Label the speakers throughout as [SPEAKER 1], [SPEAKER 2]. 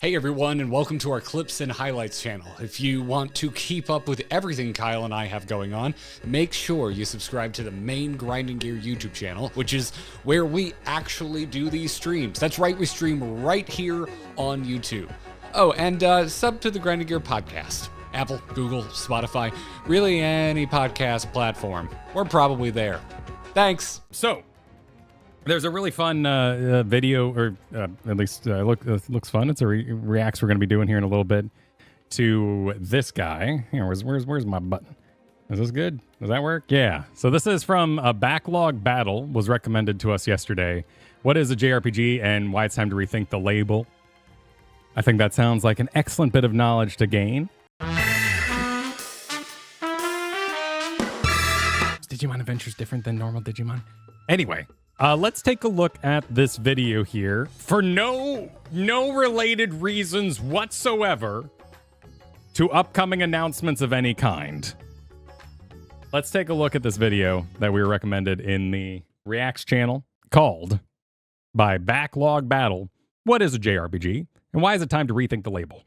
[SPEAKER 1] Hey everyone, and welcome to our Clips and Highlights channel. If you want to keep up with everything Kyle and I have going on, make sure you subscribe to the main Grinding Gear YouTube channel, which is where we actually do these streams. That's right, we stream right here on YouTube. Oh, and sub to the Grinding Gear podcast. Apple, Google, Spotify, really any podcast platform. We're probably there. Thanks.
[SPEAKER 2] So, there's a really fun video, or at least looks fun. It's a reacts we're going to be doing here in a little bit to this guy. Here, where's my button? Is this good? Does that work? Yeah. So this is from a backlog battle, was recommended to us yesterday. What is a JRPG and why it's time to rethink the label? I think that sounds like an excellent bit of knowledge to gain. Is Digimon Adventures different than normal Digimon? Anyway. Let's take a look at this video here for no related reasons whatsoever to upcoming announcements of any kind. Let's take a look at this video that we were recommended in the Reacts channel called by Backlog Battle. What is a JRPG and why is it time to rethink the label?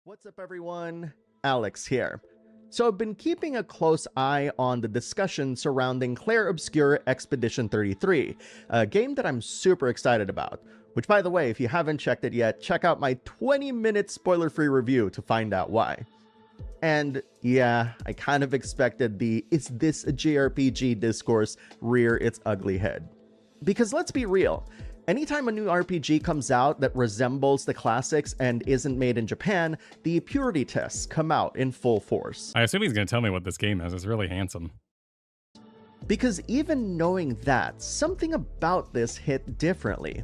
[SPEAKER 3] What's up everyone? Alex here. So I've been keeping a close eye on the discussion surrounding Clair Obscur Expedition 33, a game that I'm super excited about. Which, by the way, if you haven't checked it yet, check out my 20-minute spoiler-free review to find out why. And yeah, I kind of expected the "is this a JRPG" discourse rear its ugly head. Because let's be real, anytime a new RPG comes out that resembles the classics and isn't made in Japan, the purity tests come out in full force.
[SPEAKER 2] I assume he's going to tell me what this game is. It's really handsome.
[SPEAKER 3] Because even knowing that, something about this hit differently.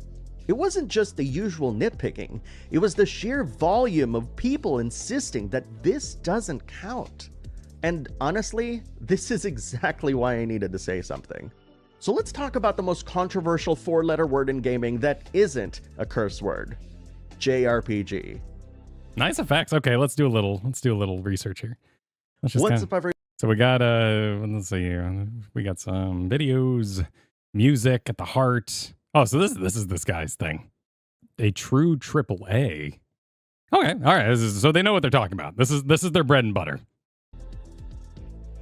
[SPEAKER 3] It wasn't just the usual nitpicking, it was the sheer volume of people insisting that this doesn't count. And honestly, this is exactly why I needed to say something. So let's talk about the most controversial four-letter word in gaming that isn't a curse word. JRPG.
[SPEAKER 2] Nice effects. Okay, let's do a little research here.
[SPEAKER 3] What's up, everyone?
[SPEAKER 2] So we got let's see here. We got some videos, music at the heart. Oh, so this is this guy's thing. A true AAA. Okay, all right. So they know what they're talking about. This is their bread and butter.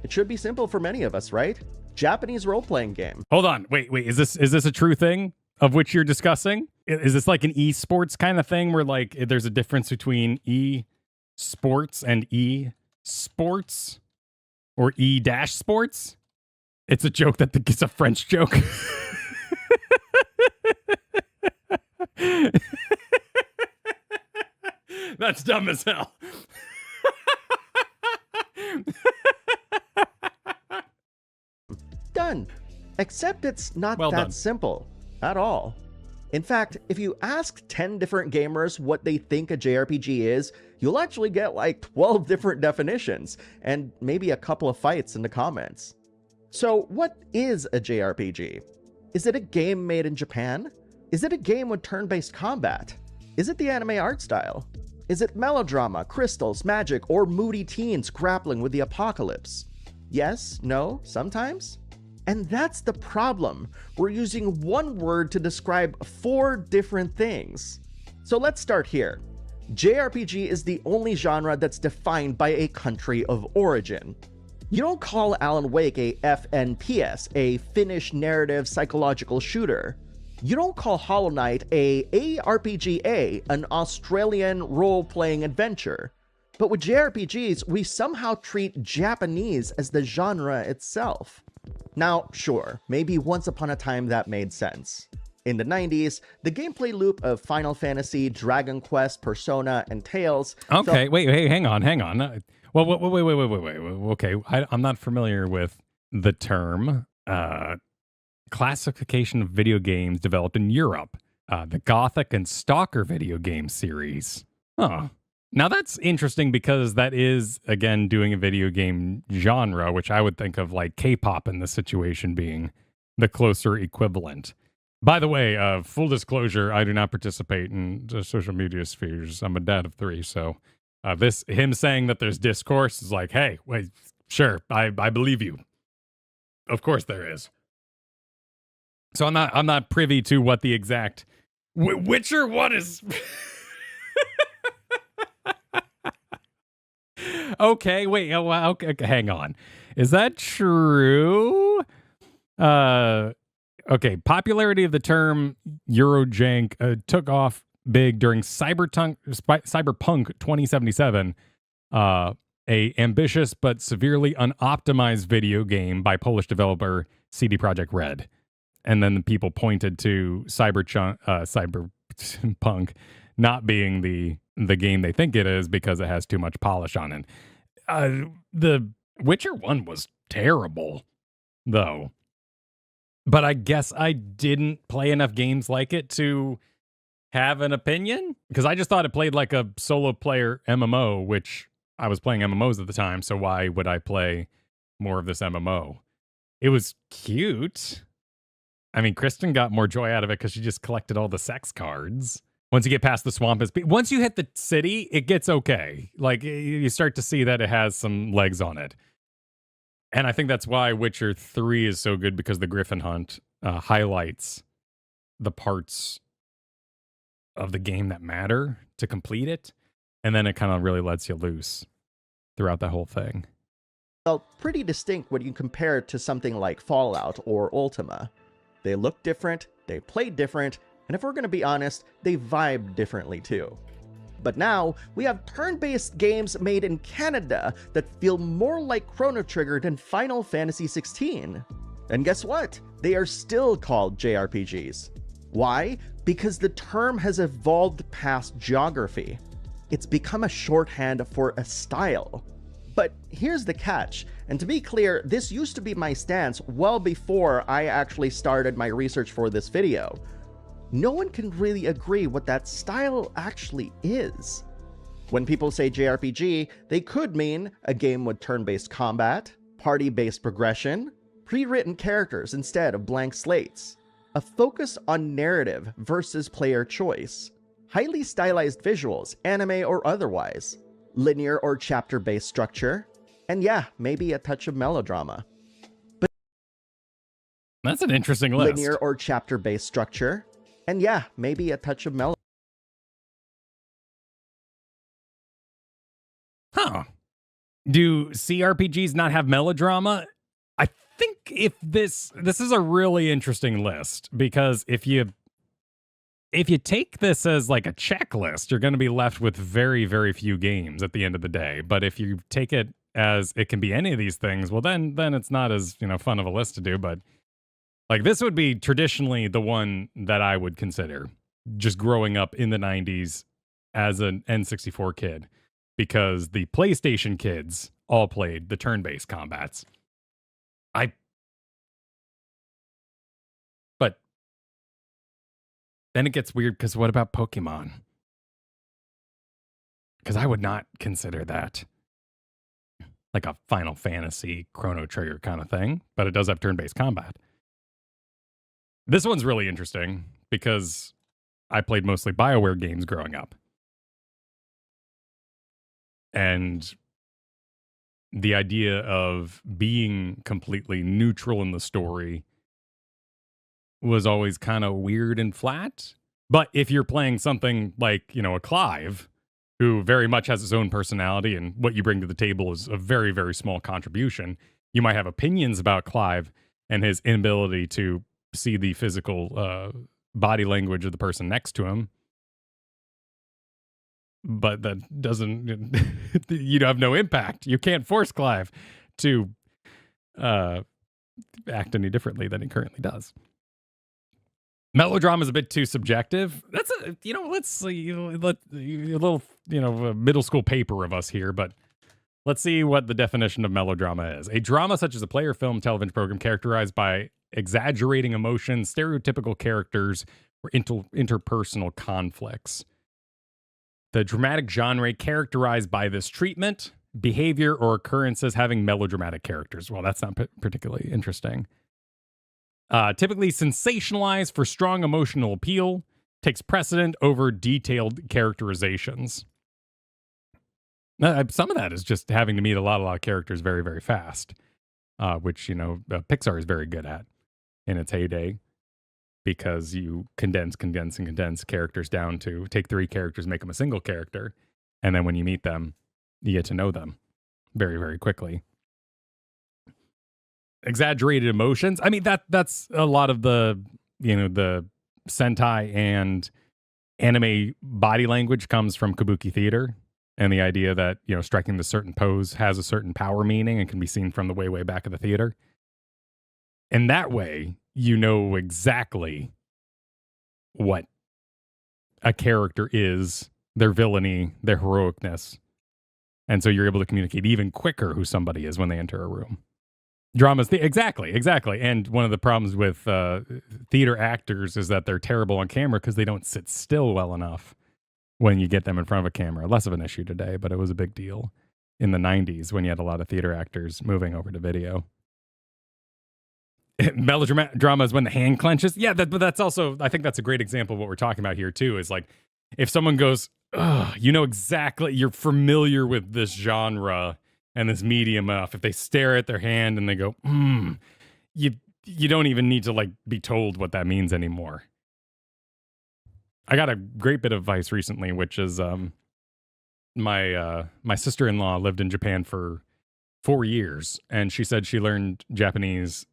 [SPEAKER 3] It should be simple for many of us, right? Japanese role-playing game.
[SPEAKER 2] Hold on. Wait. Is this a true thing of which you're discussing? Is this like an esports kind of thing where like there's a difference between e-sports and e-sports or e-sports? It's a joke it's a French joke. That's dumb as hell.
[SPEAKER 3] Done. Except it's not
[SPEAKER 2] Well
[SPEAKER 3] that
[SPEAKER 2] done.
[SPEAKER 3] simple at all. In fact, if you ask 10 different gamers what they think a JRPG is, you'll actually get like 12 different definitions and maybe a couple of fights in the comments. So what is a JRPG? Is it a game made in Japan? Is it a game with turn-based combat? Is it the anime art style? Is it melodrama, crystals, magic, or moody teens grappling with the apocalypse? Yes, no, sometimes? And that's the problem. We're using one word to describe 4 different things. So let's start here. JRPG is the only genre that's defined by a country of origin. You don't call Alan Wake a FNPS, a Finnish narrative psychological shooter. You don't call Hollow Knight a ARPGA, an Australian role-playing adventure. But with JRPGs, we somehow treat Japanese as the genre itself. Now, sure, maybe once upon a time that made sense. In the 90s, the gameplay loop of Final Fantasy, Dragon Quest, Persona, and Tales...
[SPEAKER 2] Okay, wait, hang on. Well, wait. Okay, I'm not familiar with the term classification of video games developed in Europe. The Gothic and Stalker video game series. Huh. Now that's interesting because that is, again, doing a video game genre, which I would think of like K-pop in this situation being the closer equivalent. By the way, full disclosure, I do not participate in the social media spheres. I'm a dad of 3, so him saying that there's discourse is like, hey, wait, sure, I believe you. Of course there is. So I'm not privy to what the exact Witcher. What is? Okay, wait. Oh, wow, okay, hang on. Is that true? Okay. Popularity of the term Eurojank took off big during Cyberpunk 2077. A ambitious but severely unoptimized video game by Polish developer CD Projekt Red. And then the people pointed to Cyberpunk not being the game they think it is because it has too much polish on it. The Witcher 1 was terrible, though. But I guess I didn't play enough games like it to have an opinion, because I just thought it played like a solo player MMO, which I was playing MMOs at the time, so why would I play more of this MMO? It was cute. I mean, Kristen got more joy out of it because she just collected all the sex cards. Once you get past the swamp, once you hit the city, it gets okay. Like, you start to see that it has some legs on it. And I think that's why Witcher 3 is so good, because the Griffin Hunt highlights the parts of the game that matter to complete it. And then it kind of really lets you loose throughout the whole thing.
[SPEAKER 3] Felt pretty distinct when you compare it to something like Fallout or Ultima. They look different, they played different, and if we're going to be honest, they vibe differently too. But now, we have turn-based games made in Canada that feel more like Chrono Trigger than Final Fantasy XVI. And guess what? They are still called JRPGs. Why? Because the term has evolved past geography. It's become a shorthand for a style. But here's the catch, and to be clear, this used to be my stance well before I actually started my research for this video. No one can really agree what that style actually is. When people say JRPG, they could mean a game with turn-based combat, party-based progression, pre-written characters instead of blank slates, a focus on narrative versus player choice, highly stylized visuals, anime or otherwise, linear or chapter-based structure, and yeah, maybe a touch of melodrama. But
[SPEAKER 2] that's an interesting list.
[SPEAKER 3] Linear or chapter-based structure, and yeah, maybe a touch of melodrama.
[SPEAKER 2] Huh. Do CRPGs not have melodrama? I think if this is a really interesting list, because if you take this as like a checklist, you're going to be left with very, very few games at the end of the day. But if you take it as it can be any of these things, well, then it's not as, fun of a list to do. But like, this would be traditionally the one that I would consider, just growing up in the 90s as an N64 kid, because the PlayStation kids all played the turn-based combats. But then it gets weird, because what about Pokemon? Because I would not consider that like a Final Fantasy Chrono Trigger kind of thing, but it does have turn-based combat. This one's really interesting because I played mostly BioWare games growing up. And the idea of being completely neutral in the story was always kind of weird and flat. But if you're playing something like, a Clive, who very much has his own personality, and what you bring to the table is a very, very small contribution, you might have opinions about Clive and his inability to see the physical body language of the person next to him. But that doesn't, you have no impact. You can't force Clive to act any differently than he currently does. Melodrama is a bit too subjective. That's let's see, a little, middle school paper of us here, but let's see what the definition of melodrama is. A drama such as a play or film, television program characterized by exaggerating emotions, stereotypical characters, or interpersonal conflicts. The dramatic genre characterized by this treatment, behavior, or occurrences having melodramatic characters. Well, that's not particularly interesting. Typically sensationalized for strong emotional appeal, takes precedent over detailed characterizations. Some of that is just having to meet a lot of characters very, very fast, which, Pixar is very good at in its heyday, because you condense characters down to take 3 characters, make them a single character, and then when you meet them, you get to know them. very, very quickly. Exaggerated emotions. I mean, that's a lot of the, the Sentai and anime body language comes from kabuki theater, and the idea that, striking the certain pose has a certain power meaning and can be seen from the way back of the theater. And that way, you know exactly what a character is, their villainy, their heroicness. And so you're able to communicate even quicker who somebody is when they enter a room. Dramas, exactly. And one of the problems with theater actors is that they're terrible on camera because they don't sit still well enough when you get them in front of a camera. Less of an issue today, but it was a big deal in the 90s when you had a lot of theater actors moving over to video. Melodrama is when the hand clenches. Yeah, but that's also, I think that's a great example of what we're talking about here too, is like, if someone goes, ugh, exactly, you're familiar with this genre and this medium enough. If they stare at their hand and they go, you don't even need to be told what that means anymore. I got a great bit of advice recently, which is my sister-in-law lived in Japan for 4 years, and she said she learned Japanese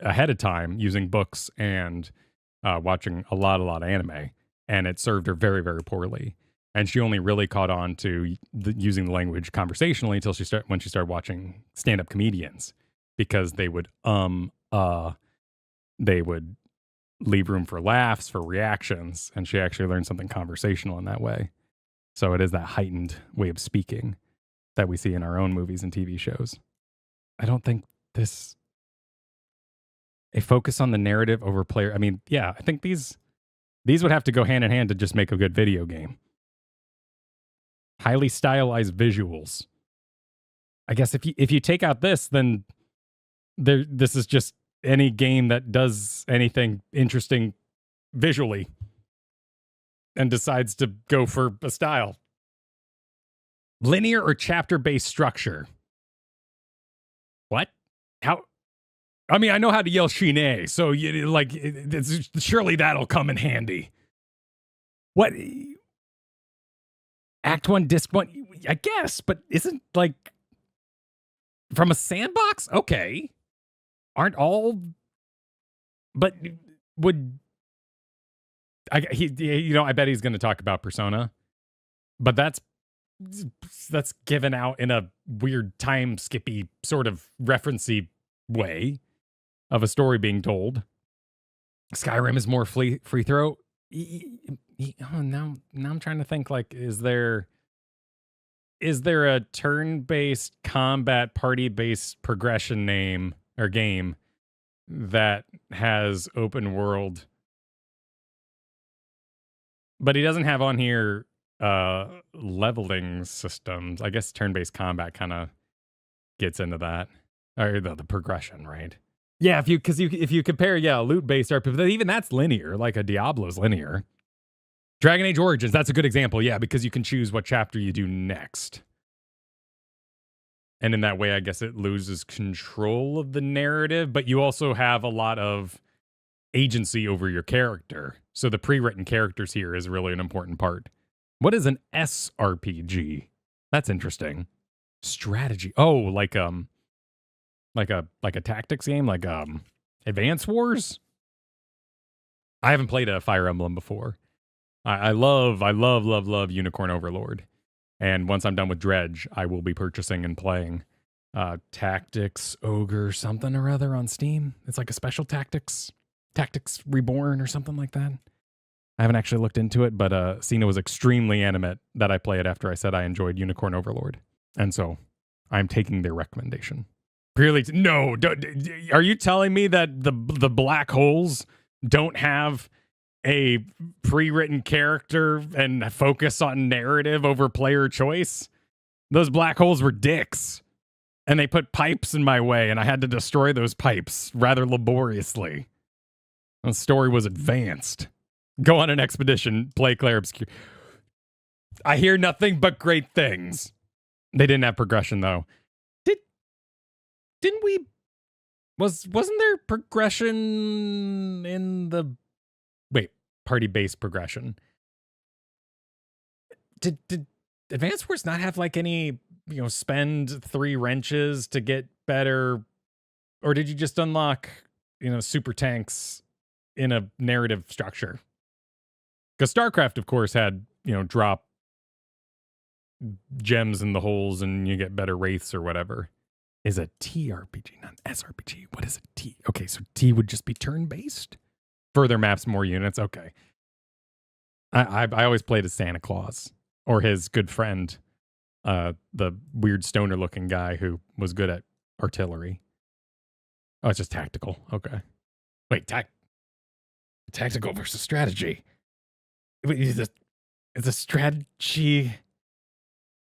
[SPEAKER 2] ahead of time using books and watching a lot of anime, and it served her very, very poorly. And she only really caught on to using the language conversationally until when she started watching stand-up comedians, because they would they would leave room for laughs, for reactions, and she actually learned something conversational in that way. So it is that heightened way of speaking that we see in our own movies and TV shows. I don't think a focus on the narrative over player. I mean, yeah, I think these would have to go hand in hand to just make a good video game. Highly stylized visuals. I guess if you take out this, then this is just any game that does anything interesting visually and decides to go for a style. Linear or chapter-based structure. What? How? I mean, I know how to yell Shine, so surely that'll come in handy. What? Act 1, Disc 1, I guess, but isn't from a sandbox? Okay. Aren't all, but would, I bet he's going to talk about Persona, but that's given out in a weird time skippy sort of referencey way of a story being told. Skyrim is more free throw. Now I'm trying to think, is there a turn-based combat party-based progression name or game that has open world, but he doesn't have on here leveling systems. I guess turn-based combat kind of gets into that, or the progression, right? Yeah, if you compare, loot-based RPG, but even that's linear, like a Diablo's linear. Dragon Age Origins, that's a good example, yeah, because you can choose what chapter you do next. And in that way, I guess it loses control of the narrative, but you also have a lot of agency over your character. So the pre-written characters here is really an important part. What is an SRPG? That's interesting. Strategy. Oh, like a tactics game, like Advance Wars? I haven't played a Fire Emblem before. I love Unicorn Overlord. And once I'm done with Dredge, I will be purchasing and playing Tactics Ogre something or other on Steam. It's like a special Tactics Reborn or something like that. I haven't actually looked into it, but Cena was extremely animate that I play it after I said I enjoyed Unicorn Overlord. And so I'm taking their recommendation. Purely, no, are you telling me that the black holes don't have a pre-written character and focus on narrative over player choice? Those black holes were dicks, and they put pipes in my way, and I had to destroy those pipes rather laboriously. The story was advanced. Go on an expedition, play Clair Obscur. I hear nothing but great things. They didn't have progression though. Didn't we? Wasn't there progression in the party-based progression? Did Advance Wars not have any spend 3 wrenches to get better, or did you just unlock, super tanks in a narrative structure? Because StarCraft, of course, had, drop gems in the holes and you get better wraiths or whatever. Is a TRPG, not an SRPG. What is a T? Okay, so T would just be turn-based? Further maps, more units. Okay. I always played as Santa Claus or his good friend, the weird stoner-looking guy who was good at artillery. Oh, it's just tactical. Okay. Wait, tactical versus strategy. It's a strategy.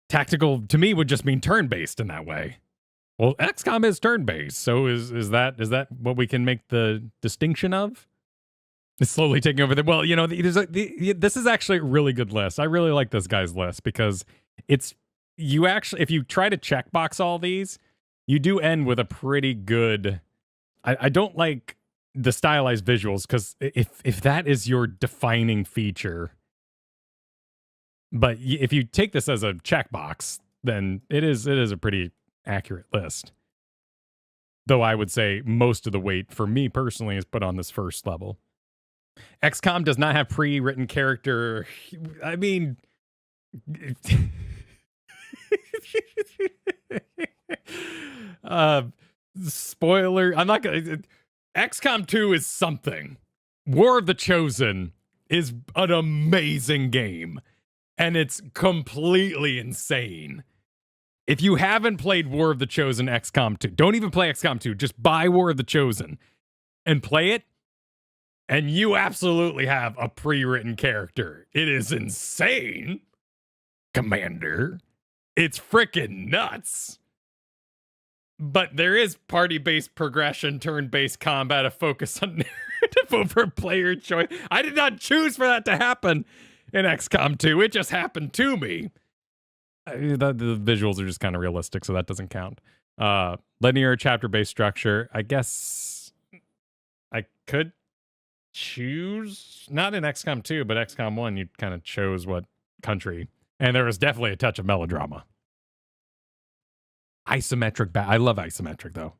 [SPEAKER 2] Tactical to me would just mean turn-based in that way. Well, XCOM is turn-based, so is that what we can make the distinction of? It's slowly taking over the. Well, this is actually a really good list. I really like this guy's list because if you try to checkbox all these, you do end with a pretty good. I don't like the stylized visuals because if that is your defining feature, but if you take this as a checkbox, then it is a pretty accurate list. Though I would say most of the weight for me personally is put on this first level. XCOM does not have pre-written character. I mean, spoiler. I'm not gonna. XCOM 2 is something. War of the Chosen is an amazing game, and it's completely insane. If you haven't played War of the Chosen XCOM 2, don't even play XCOM 2. Just buy War of the Chosen and play it. And you absolutely have a pre-written character. It is insane, Commander. It's freaking nuts. But there is party-based progression, turn-based combat, a focus on narrative over player choice. I did not choose for that to happen in XCOM 2. It just happened to me. The visuals are just kind of realistic, so that doesn't count. Linear chapter-based structure. I guess I could choose, not in XCOM 2, but XCOM 1, you kind of chose what country. And there was definitely a touch of melodrama. Isometric I love isometric, though.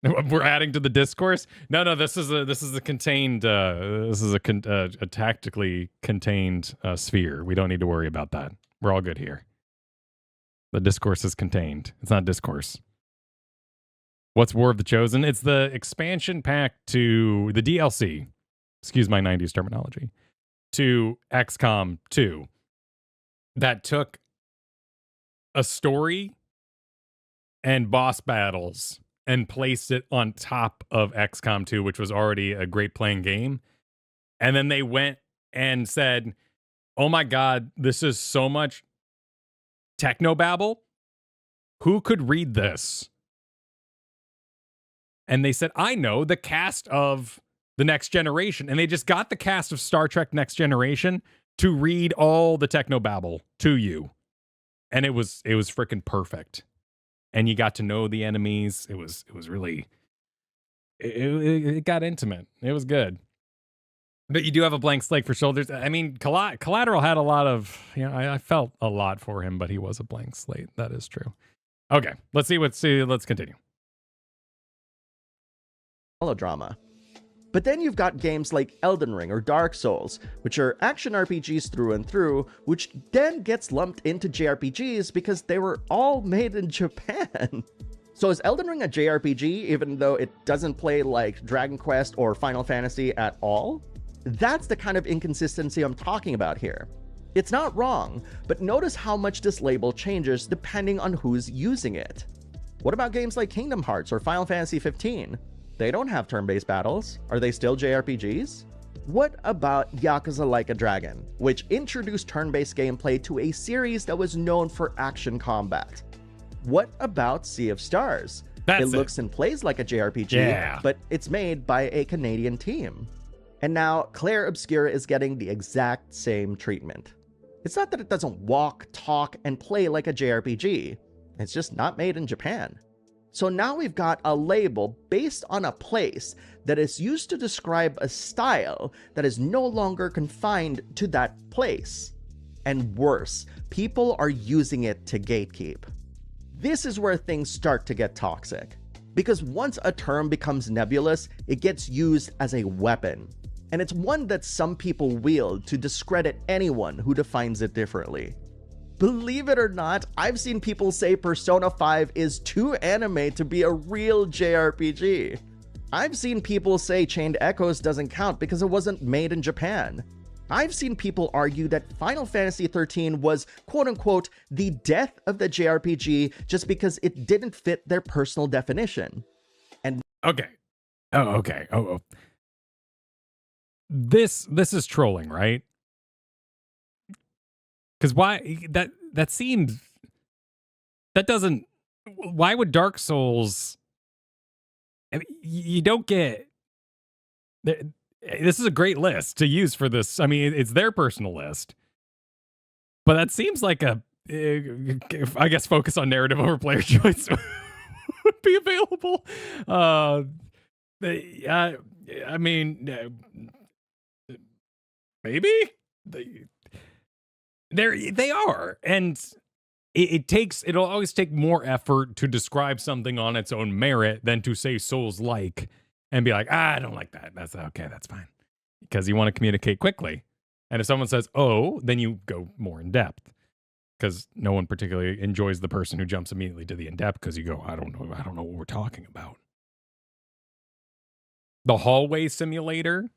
[SPEAKER 2] We're adding to the discourse? No, this is a contained, this is a tactically contained sphere. We don't need to worry about that. We're all good here. The discourse is contained. It's not discourse. What's War of the Chosen? It's the expansion pack to the DLC. Excuse my 90s terminology. To XCOM 2. That took a story and boss battles and placed it on top of XCOM 2, which was already a great playing game. And then they went and said, oh my God, this is so much technobabble. Who could read this? And they said, I know, the cast of The Next Generation. And they just got the cast of Star Trek Next Generation to read all the technobabble to you. And it was freaking perfect. And you got to know the enemies. It was really, it got intimate. It was good. But you do have a blank slate for shoulders. I mean, Collateral had a lot of, I felt a lot for him, but he was a blank slate. That is true. Okay, let's continue.
[SPEAKER 3] Melodrama. But then you've got games like Elden Ring or Dark Souls, which are action RPGs through and through, which then gets lumped into JRPGs because they were all made in Japan. So is Elden Ring a JRPG even though it doesn't play like Dragon Quest or Final Fantasy at all? That's the kind of inconsistency I'm talking about here. It's not wrong, but notice how much this label changes depending on who's using it. What about games like Kingdom Hearts or Final Fantasy XV? They don't have turn-based battles. Are they still JRPGs? What about Yakuza Like a Dragon, which introduced turn-based gameplay to a series that was known for action combat? What about Sea of Stars? It looks and plays like a JRPG, but it's made by a Canadian team. And now Clair Obscura is getting the exact same treatment. It's not that it doesn't walk, talk, and play like a JRPG. It's just not made in Japan. So now we've got a label based on a place that is used to describe a style that is no longer confined to that place. And worse, people are using it to gatekeep. This is where things start to get toxic. Because once a term becomes nebulous, it gets used as a weapon. And it's one that some people wield to discredit anyone who defines it differently. Believe it or not, I've seen people say Persona 5 is too anime to be a real JRPG. I've seen people say Chained Echoes doesn't count because it wasn't made in Japan. I've seen people argue that Final Fantasy XIII was quote-unquote the death of the JRPG just because it didn't fit their personal definition. And
[SPEAKER 2] okay. Oh. This is trolling, right? Because why that seemed that doesn't why would Dark Souls I mean, you don't get this is a great list to use for this. I mean, it's their personal list. But that seems like a I guess focus on narrative over player choice would be available. I mean, maybe they are, and it'll always take more effort to describe something on its own merit than to say Souls like and be like, I don't like that. That's okay. That's fine, because you want to communicate quickly. And if someone says, oh, then you go more in depth, because no one particularly enjoys the person who jumps immediately to the in depth because you go, I don't know what we're talking about. The hallway simulator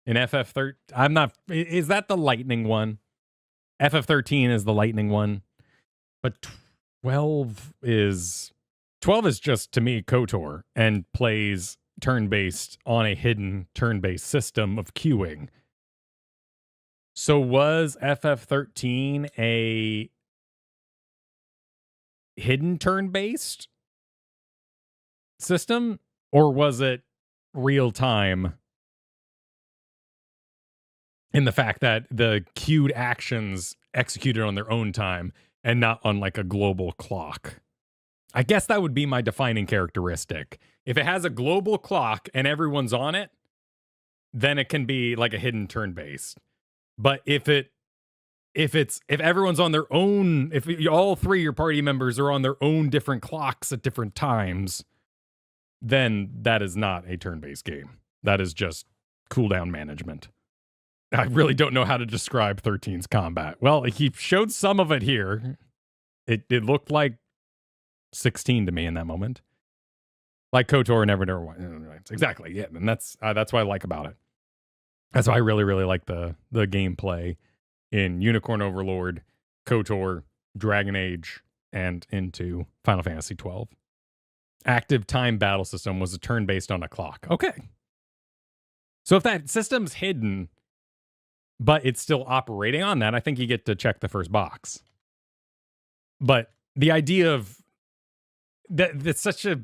[SPEAKER 2] in FF13, is that the lightning one? FF13 is the lightning one, but 12 is just, to me, KOTOR, and plays turn-based on a hidden turn-based system of queuing. So was FF13 a hidden turn-based system, or was it real-time in the fact that the queued actions executed on their own time and not on like a global clock? I guess that would be my defining characteristic. If it has a global clock and everyone's on it, then it can be like a hidden turn-based. But if everyone's on their own, if all three of your party members are on their own different clocks at different times, then that is not a turn-based game. That is just cooldown management. I really don't know how to describe 13's combat. Well, he showed some of it here. It looked like 16 to me in that moment. Like KOTOR and Neverwinter. Exactly, yeah. And that's what I like about it. That's why I really, really like the gameplay in Unicorn Overlord, KOTOR, Dragon Age, and into Final Fantasy XII. Active time battle system was a turn based on a clock. Okay. So if that system's hidden, but it's still operating on that, I think you get to check the first box. But the idea of that's such a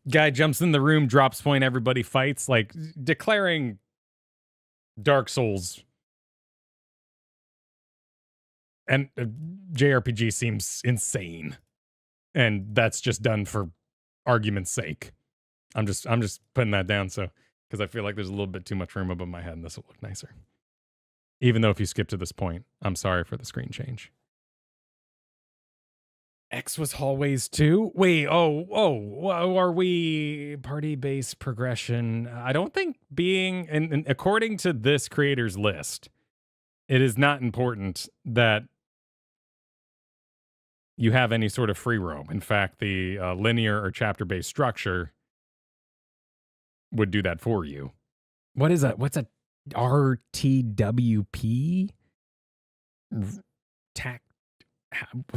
[SPEAKER 2] guy jumps in the room, drops point, everybody fights, like declaring Dark Souls and JRPG seems insane. And that's just done for argument's sake. I'm just putting that down because I feel like there's a little bit too much room above my head and this will look nicer. Even though if you skip to this point, I'm sorry for the screen change. X was hallways too? Wait, are we party-based progression? I don't think being, and according to this creator's list, it is not important that you have any sort of free roam. In fact, the linear or chapter-based structure would do that for you. What is that? What's a RTWP?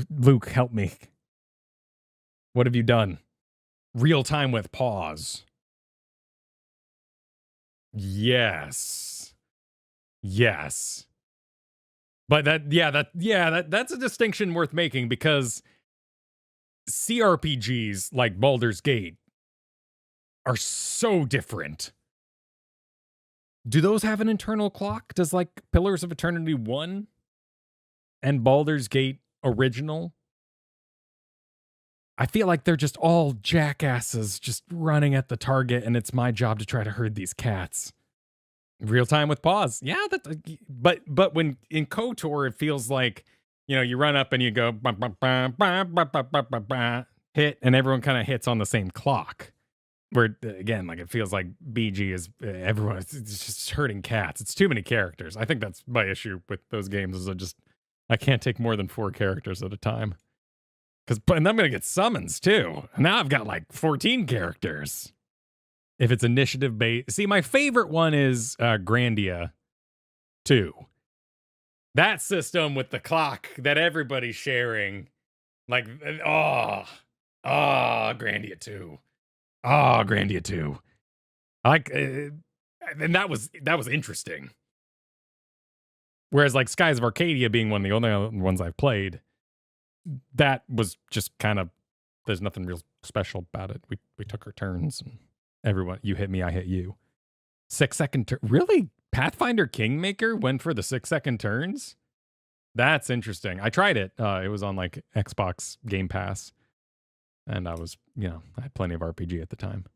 [SPEAKER 2] Luke, help me. What have you done? Real time with pause. Yes. But that's a distinction worth making, because CRPGs like Baldur's Gate are so different. Do those have an internal clock? Does like Pillars of Eternity 1 and Baldur's Gate original? I feel like they're just all jackasses just running at the target, and it's my job to try to herd these cats. Real time with pause. Yeah, but when in KOTOR it feels like, you run up and you go bah, bah, bah, bah, bah, bah, bah, bah, bah, hit, and everyone kind of hits on the same clock. Where again, like it feels like BG is everyone. It's just herding cats. It's too many characters. I think that's my issue with those games. Is I can't take more than 4 characters at a time. And I'm gonna get summons too. Now I've got like 14 characters. If it's initiative based, see, my favorite one is Grandia 2. That system with the clock that everybody's sharing, like Grandia 2. Oh, Grandia 2. And that was interesting. Whereas like Skies of Arcadia being one of the only ones I've played, that was just kind of, there's nothing real special about it. We took our turns and everyone, you hit me, I hit you. 6-second turn. Really? Pathfinder Kingmaker went for the 6-second turns? That's interesting. I tried it. It was on like Xbox Game Pass. And I was, I had plenty of RPG at the time.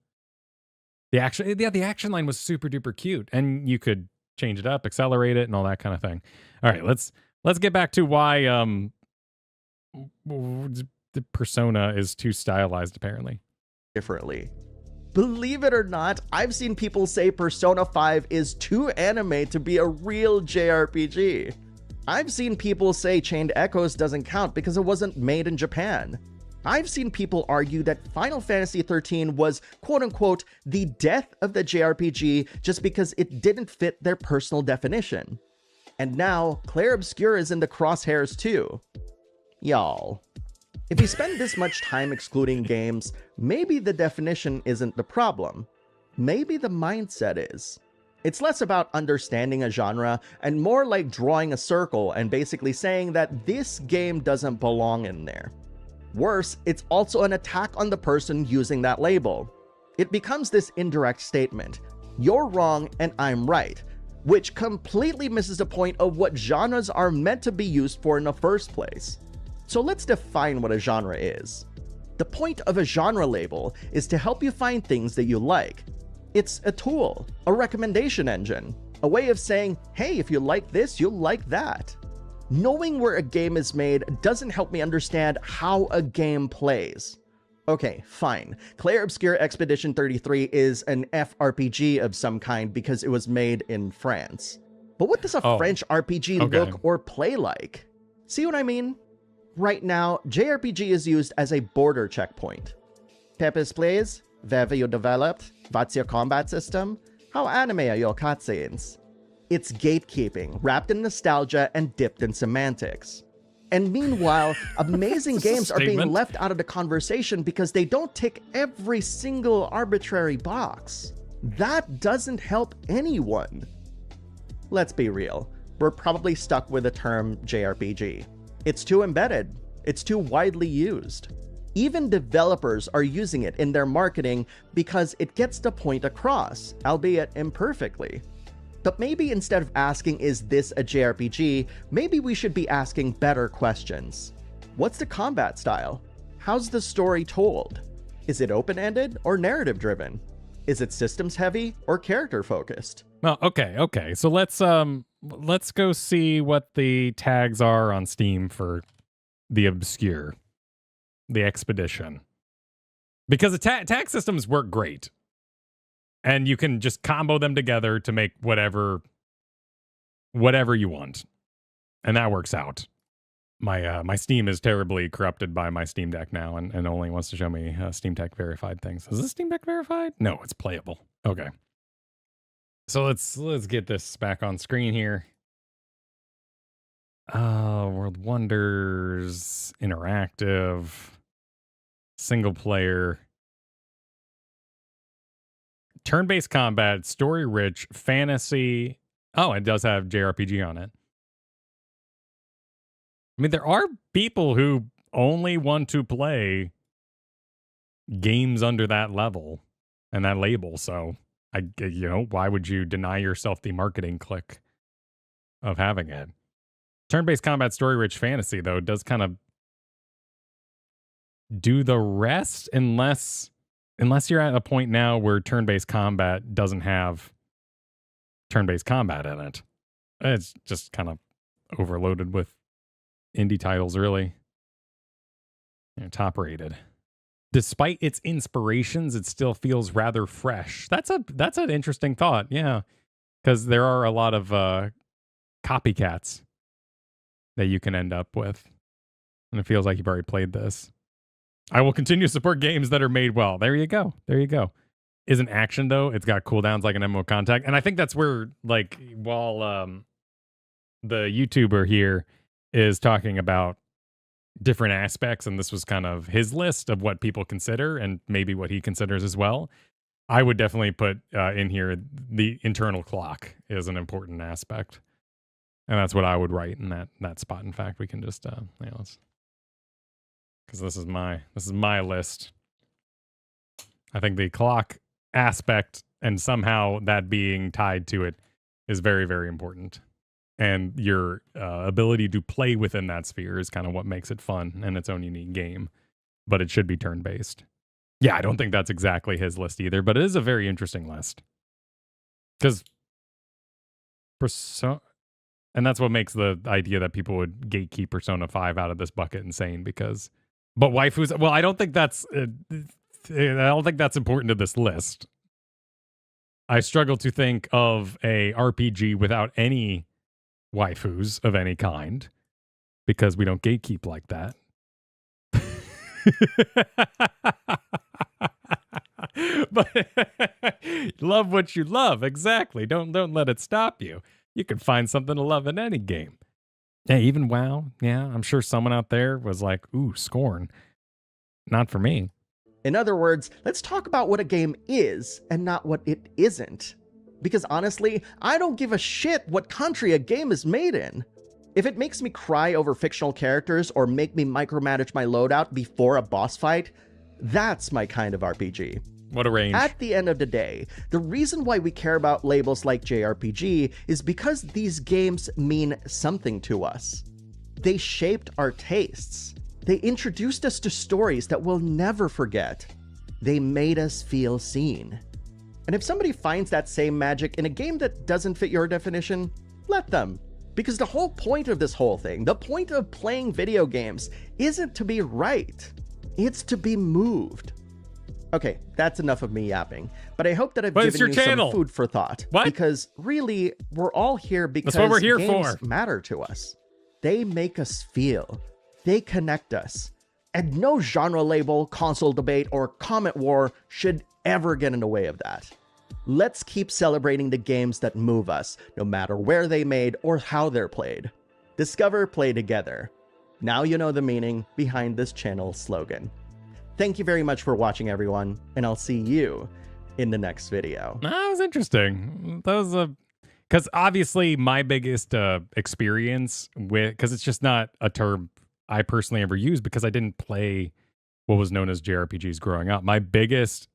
[SPEAKER 2] The action line was super duper cute. And you could change it up, accelerate it, and all that kind of thing. All right, let's get back to why the Persona is too stylized, apparently.
[SPEAKER 3] Differently. Believe it or not, I've seen people say Persona 5 is too anime to be a real JRPG. I've seen people say Chained Echoes doesn't count because it wasn't made in Japan. I've seen people argue that Final Fantasy XIII was quote-unquote the death of the JRPG just because it didn't fit their personal definition. And now, Clair Obscur is in the crosshairs too. Y'all. If you spend this much time excluding games, maybe the definition isn't the problem. Maybe the mindset is. It's less about understanding a genre and more like drawing a circle and basically saying that this game doesn't belong in there. Worse, it's also an attack on the person using that label. It becomes this indirect statement. You're wrong and I'm right, which completely misses the point of what genres are meant to be used for in the first place. So let's define what a genre is. The point of a genre label is to help you find things that you like. It's a tool, a recommendation engine, a way of saying, hey, if you like this, you'll like that. Knowing where a game is made doesn't help me understand how a game plays. Okay, fine. Clair Obscur Expedition 33 is an FRPG of some kind because it was made in France. But what does a French RPG look or play like? See what I mean? Right now, JRPG is used as a border checkpoint. Pepis, please. Where have you developed? What's your combat system? How anime are your cutscenes? It's gatekeeping, wrapped in nostalgia and dipped in semantics. And meanwhile, amazing games are being left out of the conversation because they don't tick every single arbitrary box. That doesn't help anyone. Let's be real. We're probably stuck with the term JRPG. It's too embedded. It's too widely used. Even developers are using it in their marketing because it gets the point across, albeit imperfectly. But maybe instead of asking, is this a JRPG, maybe we should be asking better questions. What's the combat style? How's the story told? Is it open-ended or narrative-driven? Is it systems heavy or character focused?
[SPEAKER 2] Well, okay. So let's go see what the tags are on Steam for the Obscure, the Expedition. Because the tag systems work great. And you can just combo them together to make whatever you want. And that works out. My Steam is terribly corrupted by my Steam Deck now and only wants to show me Steam Deck verified things. Is this Steam Deck verified? No, it's playable. Okay. So let's get this back on screen here. World Wonders, interactive, single player, turn-based combat, story-rich, fantasy. Oh, it does have JRPG on it. I mean, there are people who only want to play games under that level and that label. So, why would you deny yourself the marketing click of having it? Turn-based combat, story-rich fantasy, though, does kind of do the rest unless you're at a point now where turn-based combat doesn't have turn-based combat in it. It's just kind of overloaded with indie titles, really. Top rated. Despite its inspirations, it still feels rather fresh. That's an interesting thought, yeah. Because there are a lot of copycats that you can end up with. And it feels like you've already played this. I will continue to support games that are made well. There you go. There you go. Isn't action, though. It's got cooldowns like an MMO Contact. And I think that's where, like, while the YouTuber here is talking about different aspects, and this was kind of his list of what people consider and maybe what he considers as well, I would definitely put in here the internal clock is an important aspect. And that's what I would write in that spot. In fact, we can just, because this is my list. I think the clock aspect and somehow that being tied to it is very, very important. And your ability to play within that sphere is kind of what makes it fun and its own unique game. But it should be turn-based. Yeah, I don't think that's exactly his list either, but it is a very interesting list. Because and that's what makes the idea that people would gatekeep Persona 5 out of this bucket insane, because but waifus, well, I don't think that's important to this list. I struggle to think of a RPG without any waifus of any kind, because we don't gatekeep like that. But love what you love, exactly. Don't let it stop you. You can find something to love in any game. Yeah, even WoW. Yeah, I'm sure someone out there was like, ooh, Scorn. Not for me.
[SPEAKER 3] In other words, let's talk about what a game is and not what it isn't. Because honestly, I don't give a shit what country a game is made in. If it makes me cry over fictional characters or make me micromanage my loadout before a boss fight, that's my kind of RPG.
[SPEAKER 2] What a range.
[SPEAKER 3] At the end of the day, the reason why we care about labels like JRPG is because these games mean something to us. They shaped our tastes. They introduced us to stories that we'll never forget. They made us feel seen. And if somebody finds that same magic in a game that doesn't fit your definition, let them. Because the whole point of this whole thing, the point of playing video games, isn't to be right. It's to be moved. Okay, that's enough of me yapping, but I hope that I've given you some food for thought.
[SPEAKER 2] What?
[SPEAKER 3] Because really, we're all here because
[SPEAKER 2] that's what we're here
[SPEAKER 3] games
[SPEAKER 2] for.
[SPEAKER 3] Matter to us. They make us feel. They connect us. And no genre label, console debate, or comment war should ever get in the way of that. Let's keep celebrating the games that move us, no matter where they made or how they're played. Discover, play together. Now you know the meaning behind this channel's slogan. Thank you very much for watching, everyone, and I'll see you in the next video.
[SPEAKER 2] That was interesting. That was because obviously my biggest experience with, because it's just not a term I personally ever used because I didn't play what was known as JRPGs growing up. My biggest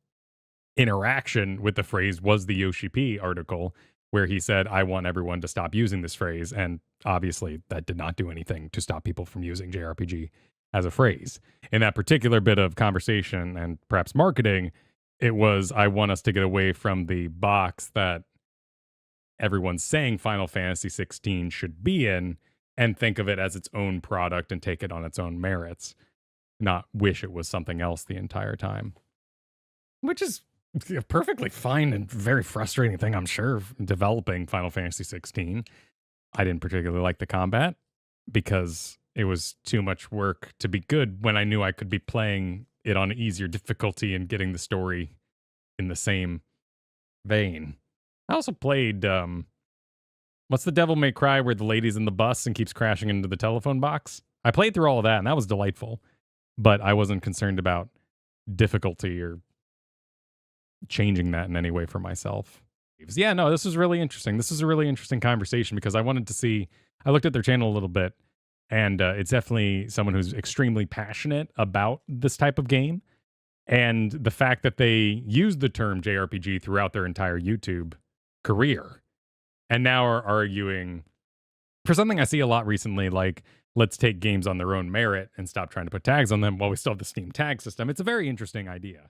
[SPEAKER 2] interaction with the phrase was the Yoshi P article where he said, I want everyone to stop using this phrase. And obviously that did not do anything to stop people from using JRPG as a phrase. In that particular bit of conversation and perhaps marketing, it was, I want us to get away from the box that everyone's saying Final Fantasy 16 should be in and think of it as its own product and take it on its own merits, not wish it was something else the entire time. Which is a perfectly fine and very frustrating thing, I'm sure, developing Final Fantasy 16. I didn't particularly like the combat because it was too much work to be good when I knew I could be playing it on easier difficulty and getting the story in the same vein. I also played, what's the Devil May Cry where the lady's in the bus and keeps crashing into the telephone box? I played through all of that, and that was delightful. But I wasn't concerned about difficulty or changing that in any way for myself. Yeah, no, this was really interesting. This is a really interesting conversation because I wanted to see, I looked at their channel a little bit, and it's definitely someone who's extremely passionate about this type of game. And the fact that they used the term JRPG throughout their entire YouTube career and now are arguing for something I see a lot recently, like, let's take games on their own merit and stop trying to put tags on them while we still have the Steam tag system. It's a very interesting idea.